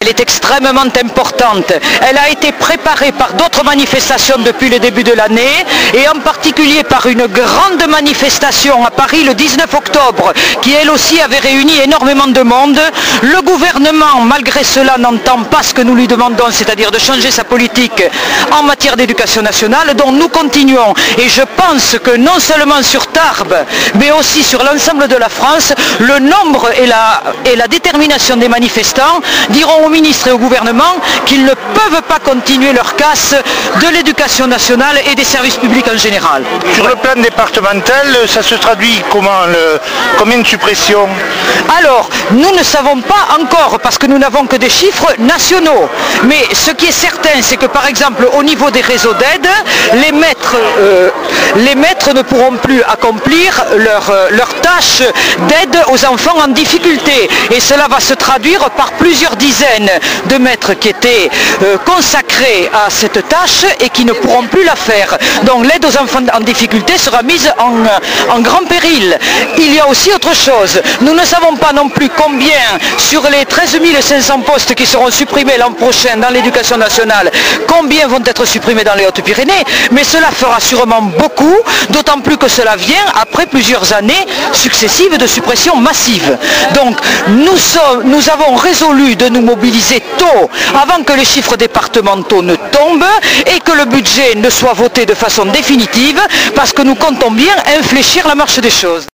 Elle est extrêmement importante. Elle a été préparée par d'autres manifestations depuis le début de l'année et en particulier par une grande manifestation à Paris le 19 octobre qui elle aussi avait réuni énormément de monde. Le gouvernement, malgré cela, n'entend pas ce que nous lui demandons, c'est-à-dire de changer sa politique en matière d'éducation nationale, dont nous continuons. Et je pense que non seulement sur Tarbes, mais aussi sur l'ensemble de la France, le nombre et la détermination des manifestants diront au ministre et au gouvernement qu'ils ne peuvent pas continuer leur casse de l'éducation nationale et des services publics en général. Sur le plan départemental, ça se traduit comment? Combien de suppressions? Alors, nous ne savons pas encore parce que nous n'avons que des chiffres nationaux. Mais ce qui est certain, c'est que par exemple au niveau des réseaux d'aide, les maîtres ne pourront plus accomplir leur tâche d'aide aux enfants en difficulté. Et cela va se traduire par plusieurs dizaines de maîtres qui étaient consacrés à cette tâche et qui ne pourront plus la faire. Donc l'aide aux enfants en difficulté sera mise en grand péril. Il y a aussi autre chose. Nous ne savons pas non plus combien sur les 13 500 postes qui seront supprimés l'an prochain dans l'éducation nationale, combien vont être supprimés dans les Hautes-Pyrénées, mais cela fera sûrement beaucoup, d'autant plus que cela vient après plusieurs années successives de suppression massive. Donc nous avons résolu de nous mobiliser tôt, avant que les chiffres départementaux ne tombent et que le budget ne soit voté de façon définitive, parce que nous comptons bien infléchir la marche des choses.